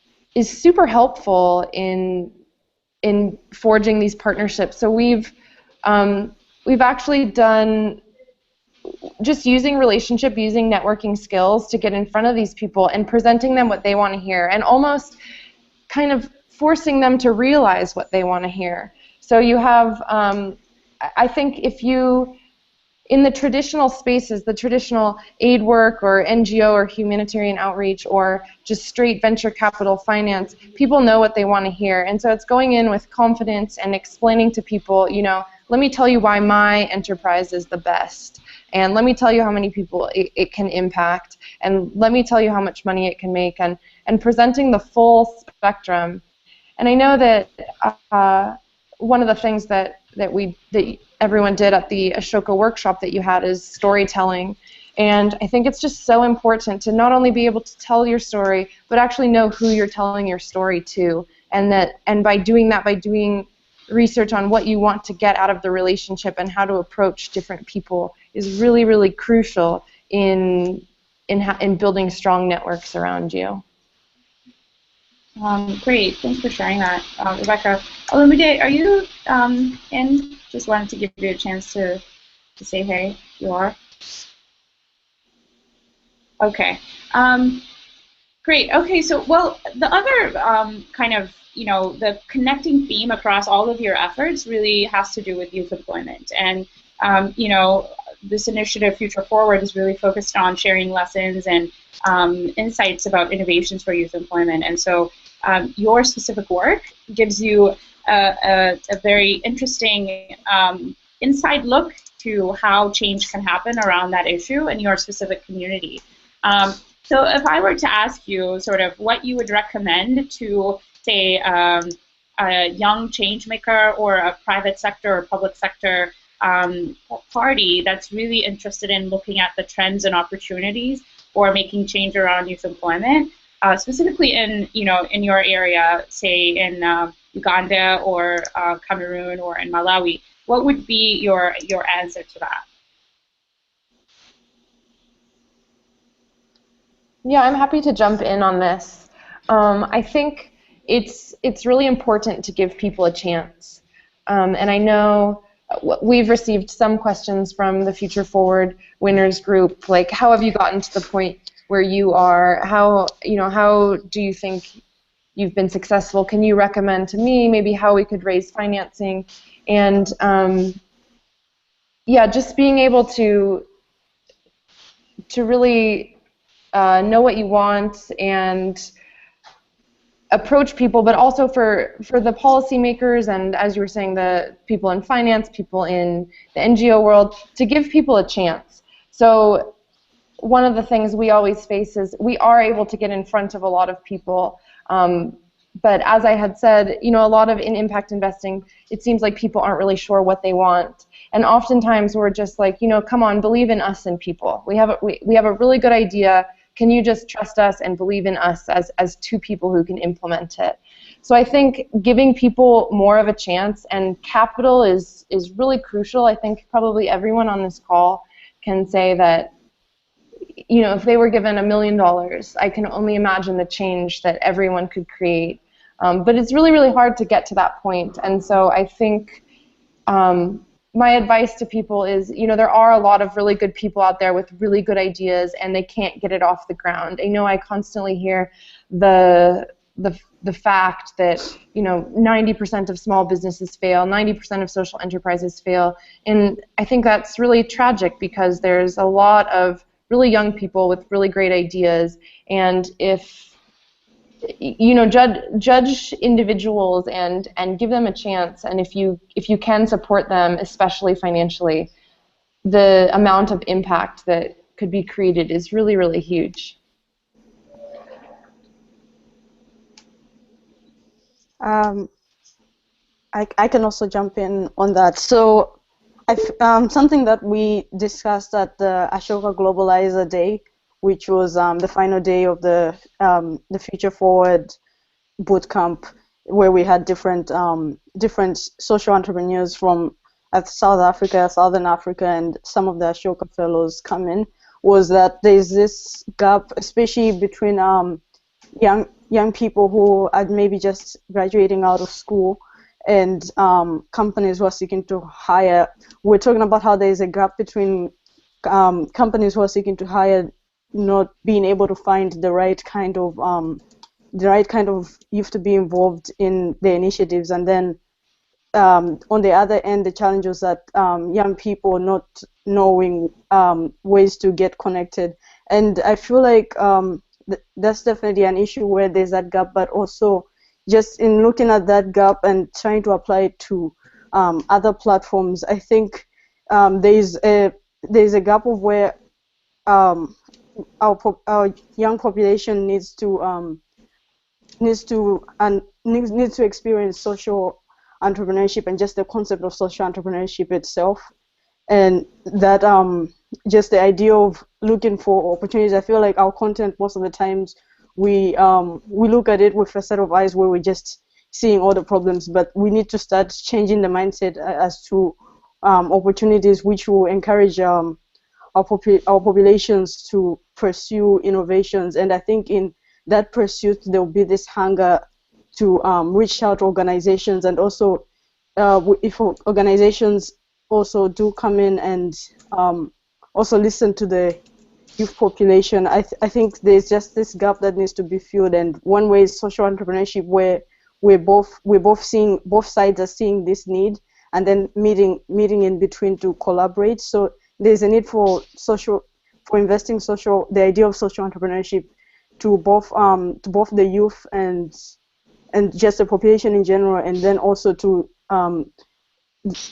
super helpful in forging these partnerships. So we've actually done just using networking skills to get in front of these people and presenting them what they want to hear, and almost kind of forcing them to realize what they want to hear. So you have, I think if you, in the traditional spaces, the traditional aid work or NGO or humanitarian outreach or just straight venture capital finance, people know what they want to hear. And so it's going in with confidence and explaining to people, let me tell you why my enterprise is the best. and let me tell you how many people it can impact, and let me tell you how much money it can make, and presenting the full spectrum. And I know that one of the things that everyone did at the Ashoka workshop that you had is storytelling. And I think it's just so important to not only be able to tell your story, but actually know who you're telling your story to. And by doing that, by doing research on what you want to get out of the relationship and how to approach different people is really, really crucial in building strong networks around you. Great, thanks for sharing that, Rebecca. Illumi, are you in? Just wanted to give you a chance to say hey. You are? Okay. Great. Okay. So, well, the other kind of, the connecting theme across all of your efforts really has to do with youth employment. And, this initiative, Future Forward, is really focused on sharing lessons and insights about innovations for youth employment. And so your specific work gives you a very interesting inside look to how change can happen around that issue in your specific community. So if I were to ask you sort of what you would recommend to, say, a young change maker or a private sector or public sector party that's really interested in looking at the trends and opportunities for making change around youth employment, specifically in your area, say in Uganda or Cameroon or in Malawi, what would be your answer to that? Yeah, I'm happy to jump in on this. I think it's really important to give people a chance. And I know we've received some questions from the Future Forward winners group, like how have you gotten to the point where you are? How do you think you've been successful? Can you recommend to me maybe how we could raise financing? And yeah, just being able to really know what you want and approach people, but also for the policymakers and, as you were saying, the people in finance, people in the NGO world, to give people a chance. So one of the things we always face is we are able to get in front of a lot of people, but as I had said, a lot of in impact investing, it seems like people aren't really sure what they want. And oftentimes we're just like, come on, believe in us and people. We have a really good idea. Can you just trust us and believe in us as two people who can implement it? So I think giving people more of a chance, and capital is really crucial. I think probably everyone on this call can say that, if they were given $1 million, I can only imagine the change that everyone could create. But it's really, really hard to get to that point. And so I think my advice to people is, there are a lot of really good people out there with really good ideas, and they can't get it off the ground. I know I constantly hear the fact that 90% of small businesses fail, 90% of social enterprises fail, and I think that's really tragic because there's a lot of really young people with really great ideas, and if judge individuals and give them a chance, and if you can support them, especially financially, the amount of impact that could be created is really, really huge. I can also jump in on that. So something that we discussed at the Ashoka Globalizer Day, which was the final day of the Future Forward bootcamp, where we had different social entrepreneurs from South Africa, Southern Africa, and some of the Ashoka fellows come in, was that there's this gap, especially between young people who are maybe just graduating out of school and companies who are seeking to hire. We're talking about how there's a gap between companies who are seeking to hire not being able to find the right kind of youth to be involved in the initiatives, and then on the other end, the challenges that young people not knowing ways to get connected. And I feel like that's definitely an issue where there's that gap, but also just in looking at that gap and trying to apply it to other platforms, I think there's there's a gap of where um, our young population needs to experience social entrepreneurship and just the concept of social entrepreneurship itself, and that just the idea of looking for opportunities. I feel like our content most of the times we look at it with a set of eyes where we're just seeing all the problems, but we need to start changing the mindset as to opportunities which will encourage our populations to pursue innovations. And I think in that pursuit there will be this hunger to reach out to organizations, and also if organizations also do come in and also listen to the youth population, I think there's just this gap that needs to be filled. And one way is social entrepreneurship, where we're both seeing, both sides are seeing this need, and then meeting in between to collaborate. So there's a need for investing the idea of social entrepreneurship to both the youth and just the population in general, and then also to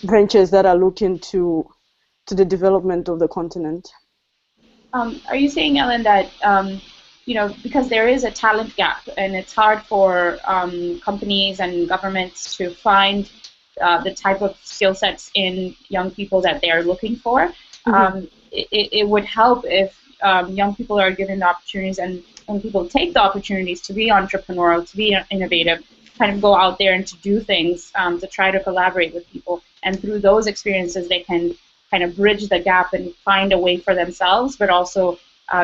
ventures that are looking to the development of the continent. Are you saying, Ellen, that because there is a talent gap and it's hard for companies and governments to find the type of skill sets in young people that they are looking for, it would help if young people are given the opportunities, and when people take the opportunities to be entrepreneurial, to be innovative, kind of go out there and to do things, to try to collaborate with people. And through those experiences, they can kind of bridge the gap and find a way for themselves, but also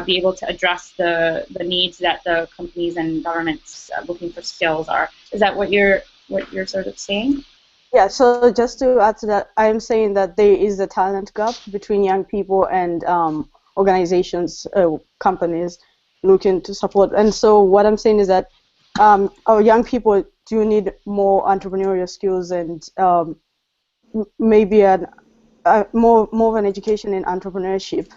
be able to address the needs that the companies and governments looking for skills are. Is that what you're sort of saying? Yeah, so just to add to that, I am saying that there is a talent gap between young people and organizations, companies looking to support. And so what I'm saying is that our young people do need more entrepreneurial skills, and maybe more of an education in entrepreneurship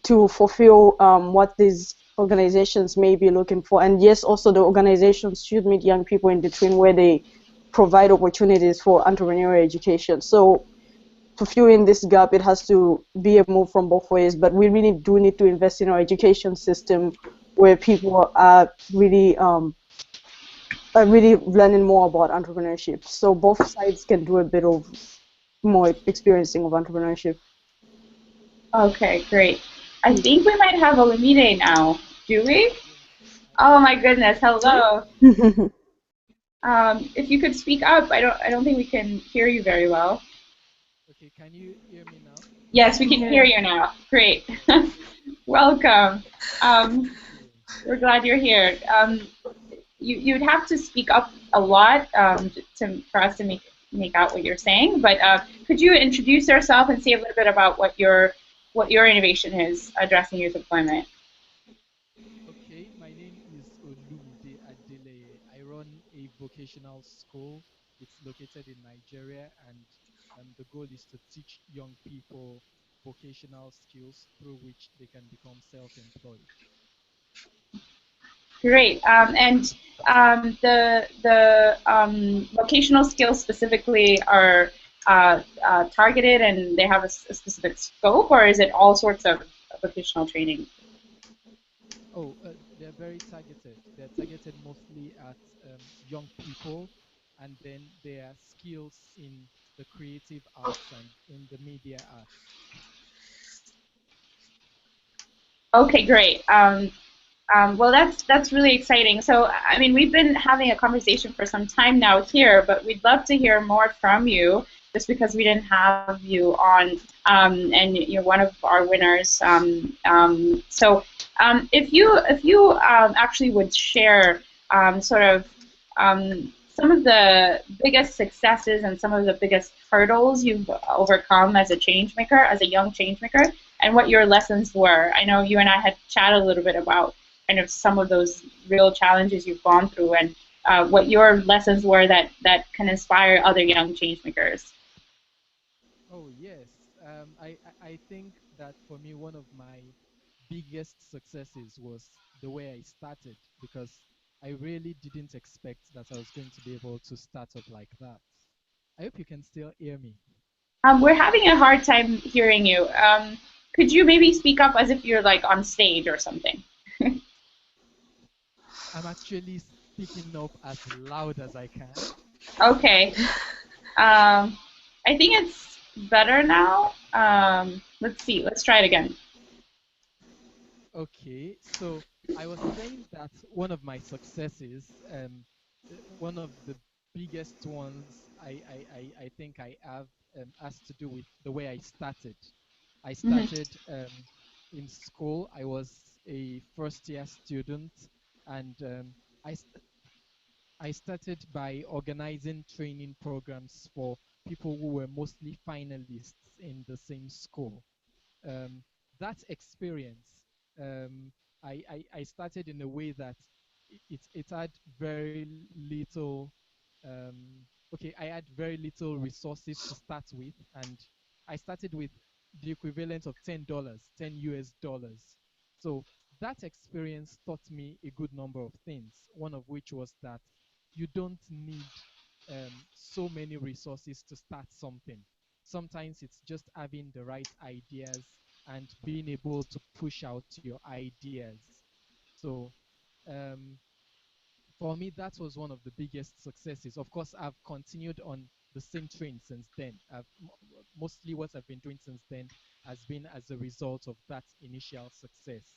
to fulfill what these organizations may be looking for. And yes, also the organizations should meet young people in between, where they provide opportunities for entrepreneurial education. So to fill in this gap, it has to be a move from both ways, but we really do need to invest in our education system, where people are really learning more about entrepreneurship. So both sides can do a bit of more experiencing of entrepreneurship. Okay, great. I think we might have Illumi now. Do we? Oh my goodness! Hello. If you could speak up, I don't think we can hear you very well. Okay, can you hear me now? Yes, we can hear you now. Great. Welcome. We're glad you're here. You'd have to speak up a lot for us to make out what you're saying. But could you introduce yourself and say a little bit about what your innovation is addressing youth employment? Okay, my name is Olumide Adeleye. I run a vocational school. It's located in Nigeria, and the goal is to teach young people vocational skills through which they can become self-employed. Great. And the vocational skills specifically are targeted, and they have a specific scope, or is it all sorts of vocational training? Oh, they're very targeted. They're targeted mostly at young people, and then their skills in the creative arts and in the media arts. Okay, great. Well, that's really exciting. So, I mean, we've been having a conversation for some time now here, but we'd love to hear more from you, just because we didn't have you on, and you're one of our winners. So, if you actually would share sort of some of the biggest successes and some of the biggest hurdles you've overcome as a change maker, as a young change maker, and what your lessons were. I know you and I had chatted a little bit about kind of some of those real challenges you've gone through, and what your lessons were that can inspire other young change makers. Oh, yes. I think that for me, one of my biggest successes was the way I started, because I really didn't expect that I was going to be able to start up like that. I hope you can still hear me. We're having a hard time hearing you. Could you maybe speak up as if you're like on stage or something? I'm actually speaking up as loud as I can. Okay. I think it's better now. Let's see. Let's try it again. Okay, so I was saying that one of my successes, one of the biggest ones I think I have, has to do with the way I started. I Hmm. started in school. I was a first year student, and I, st- I started by organizing training programs for people who were mostly finalists in the same school. um, that experience, I started in a way that it had very little, okay, I had very little resources to start with, and I started with the equivalent of $10, 10 US dollars. So that experience taught me a good number of things, one of which was that you don't need so many resources to start something. Sometimes it's just having the right ideas and being able to push out your ideas. So um, for me, that was one of the biggest successes. Of course, I've continued on the same train since then. Mostly what I've been doing since then has been as a result of that initial success.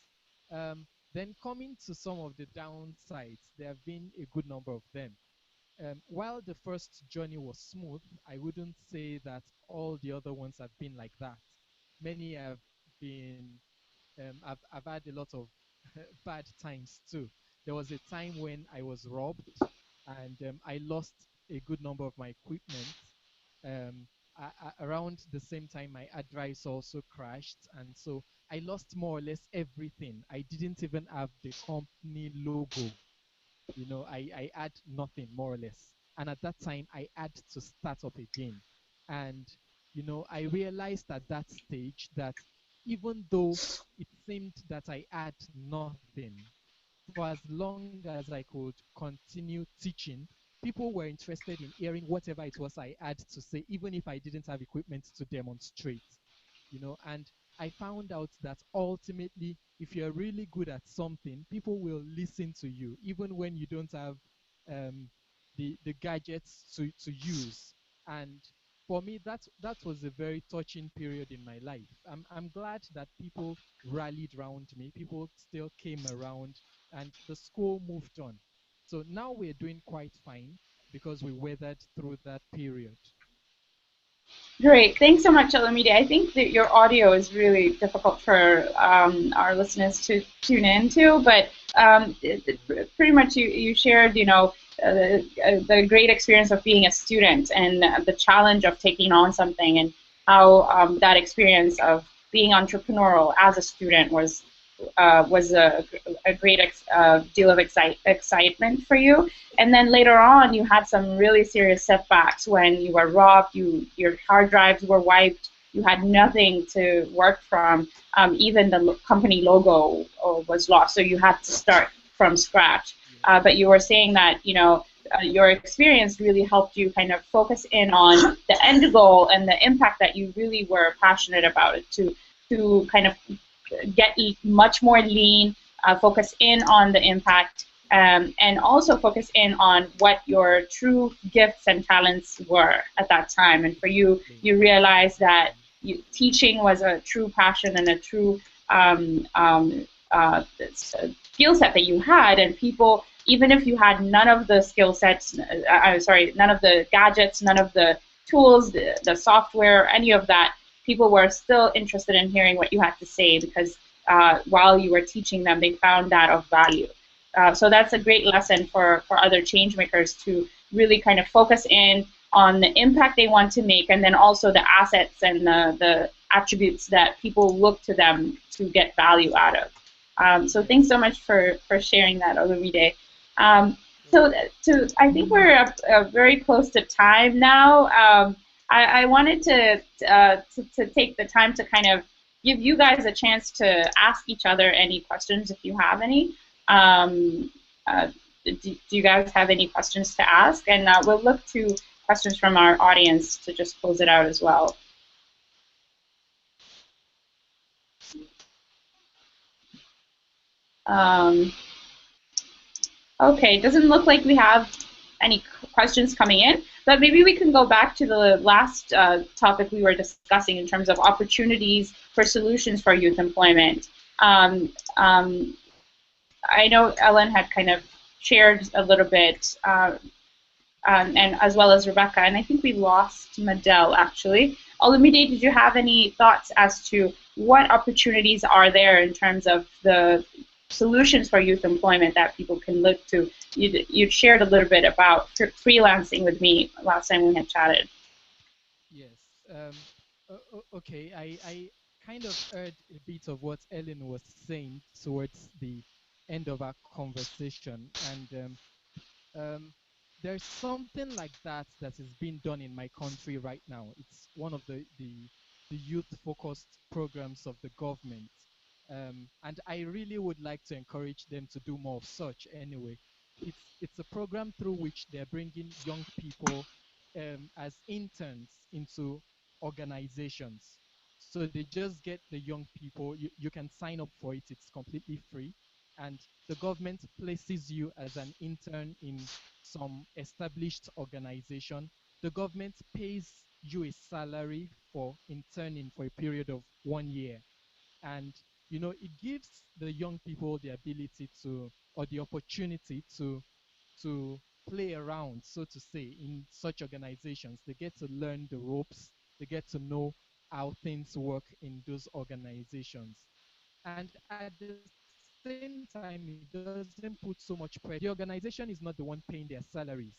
Then coming to some of the downsides, there have been a good number of them. While the first journey was smooth, I wouldn't say that all the other ones have been like that. Many have been, I've had a lot of bad times too. There was a time when I was robbed, and I lost a good number of my equipment. Around the same time, my hard drives also crashed, and so I lost more or less everything. I didn't even have the company logo. I had nothing more or less. And at that time, I had to start up again. And, I realized at that stage that even though it seemed that I had nothing, for as long as I could continue teaching, people were interested in hearing whatever it was I had to say, even if I didn't have equipment to demonstrate. And I found out that ultimately, if you're really good at something, people will listen to you even when you don't have um, the gadgets to use. And for me, that was a very touching period in my life. I'm glad that people rallied around me, people still came around, and the school moved on. So now we're doing quite fine because we weathered through that period. Great. Thanks so much, Illumi. I think that your audio is really difficult for our listeners to tune into, but pretty much you shared, the great experience of being a student and the challenge of taking on something, and how that experience of being entrepreneurial as a student was a great deal of excitement for you. And then later on, you had some really serious setbacks when you were robbed, your hard drives were wiped, you had nothing to work from, even the company logo was lost, so you had to start from scratch. But you were saying that, your experience really helped you kind of focus in on the end goal and the impact that you really were passionate about it to kind of get much more lean, focus in on the impact, and also focus in on what your true gifts and talents were at that time. And for you, you realized that teaching was a true passion and a true skill set that you had, and people, even if you had none of the skill sets, none of the gadgets, none of the tools, the software, any of that, people were still interested in hearing what you had to say because while you were teaching them, they found that of value. So that's a great lesson for other change makers to really kind of focus in on the impact they want to make, and then also the assets and the attributes that people look to them to get value out of. So thanks so much for sharing that, Olumide. I think we're very close to time now. I wanted to take the time to kind of give you guys a chance to ask each other any questions if you have any. Um, do you guys have any questions to ask? And we'll look to questions from our audience to just close it out as well. Okay, it doesn't look like we have any questions coming in, but maybe we can go back to the last topic we were discussing in terms of opportunities for solutions for youth employment. I know Ellen had kind of shared a little bit, and as well as Rebecca, and I think we lost Madel actually. Olumide, did you have any thoughts as to what opportunities are there in terms of the solutions for youth employment that people can look to? You shared a little bit about freelancing with me last time we had chatted. Yes. Okay. I kind of heard a bit of what Ellen was saying towards the end of our conversation, and there's something like that is being done in my country right now. It's one of the youth-focused programs of the government, and I really would like to encourage them to do more of such. Anyway, it's a program through which they're bringing young people as interns into organizations. So they just get the young people. You can sign up for it. It's completely free, and the government places you as an intern in some established organization. The government pays you a salary for interning for a period of 1 year. And, it gives the young people the ability to, or the opportunity to play around, so to say, in such organizations. They get to learn the ropes. They get to know how things work in those organizations. And at the same time, it doesn't put so much pressure. The organization is not the one paying their salaries.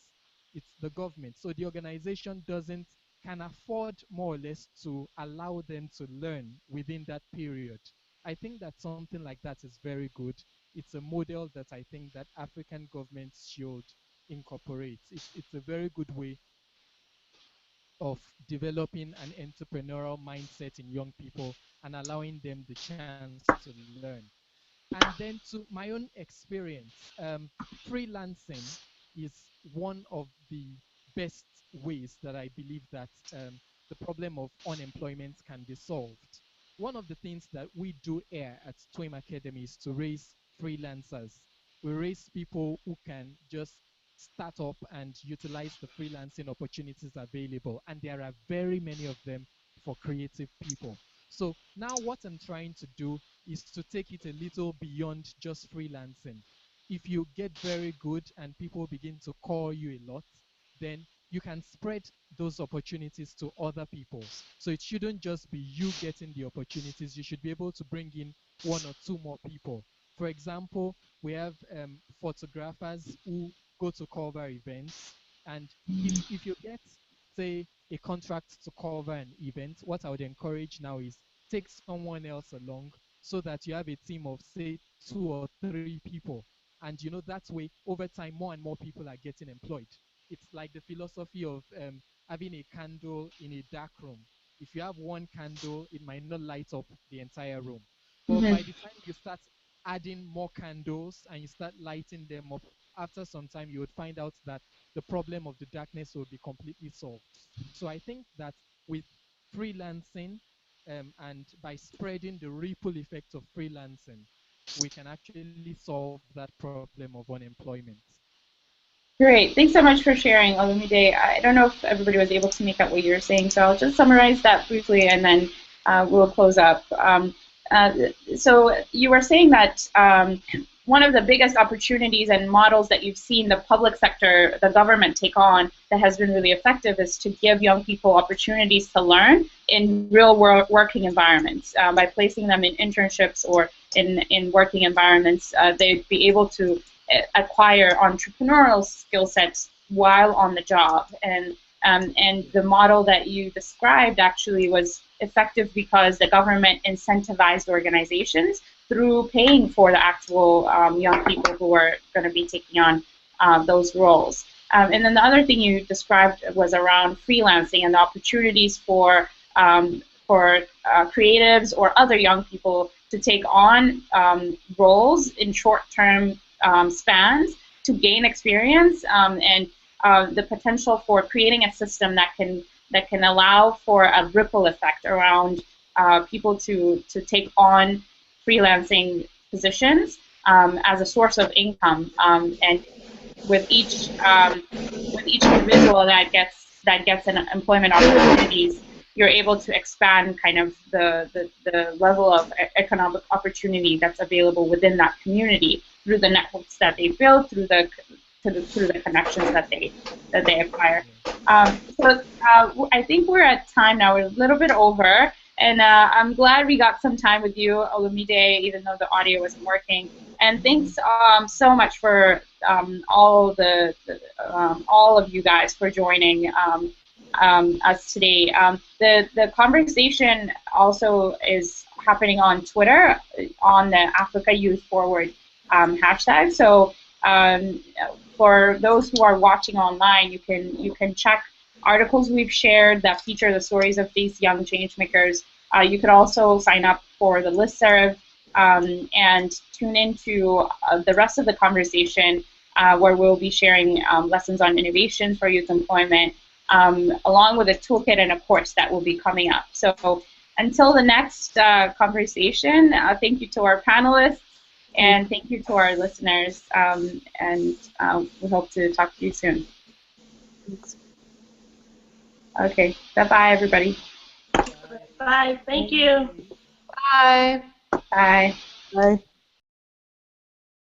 It's the government. So the organization doesn't can afford more or less to allow them to learn within that period. I think that something like that is very good. It's a model that I think that African governments should incorporate. It's a very good way of developing an entrepreneurial mindset in young people and allowing them the chance to learn. And then to my own experience, freelancing is one of the best ways that I believe that the problem of unemployment can be solved. One of the things that we do here at TWIM Academy is to raise freelancers. We raise people who can just start up and utilize the freelancing opportunities available. And there are very many of them for creative people. So now what I'm trying to do is to take it a little beyond just freelancing. If you get very good and people begin to call you a lot, then you can spread those opportunities to other people. So it shouldn't just be you getting the opportunities. You should be able to bring in one or two more people. For example, we have photographers who go to cover events. And if you get, say, a contract to cover an event, what I would encourage now is take someone else along so that you have a team of, say, 2 or 3 people. And that way, over time, more and more people are getting employed. It's like the philosophy of having a candle in a dark room. If you have one candle, it might not light up the entire room. But by the time you start adding more candles and you start lighting them up, after some time, you would find out that the problem of the darkness will be completely solved. So I think that with freelancing and by spreading the ripple effect of freelancing, we can actually solve that problem of unemployment. Great. Thanks so much for sharing, Olumide. I don't know if everybody was able to make out what you were saying, so I'll just summarize that briefly and then we'll close up. So you were saying that one of the biggest opportunities and models that you've seen the public sector, the government take on that has been really effective is to give young people opportunities to learn in real world working environments. By placing them in internships or in working environments, they'd be able to acquire entrepreneurial skill sets while on the job. And the model that you described actually was effective because the government incentivized organizations through paying for the actual young people who are going to be taking on those roles. And then the other thing you described was around freelancing and the opportunities for creatives or other young people to take on roles in short-term spans to gain experience and the potential for creating a system that can allow for a ripple effect around people to take on freelancing positions as a source of income, and with each individual that gets an employment opportunities, you're able to expand kind of the level of economic opportunity that's available within that community through the networks that they build, through the connections that they acquire. I think we're at time now. We're a little bit over, and I'm glad we got some time with you, Olumide, even though the audio wasn't working. And thanks so much for all of you guys for joining us today. The conversation also is happening on Twitter on the Africa Youth Forward hashtag. So for those who are watching online, you can check articles we've shared that feature the stories of these young changemakers. You could also sign up for the Listserv and tune into the rest of the conversation where we'll be sharing lessons on innovation for youth employment, along with a toolkit and a course that will be coming up. So until the next conversation, thank you to our panelists, and thank you to our listeners, and we hope to talk to you soon. Thanks. Okay, bye-bye, everybody. Bye. Thank you. Bye. Bye. Bye.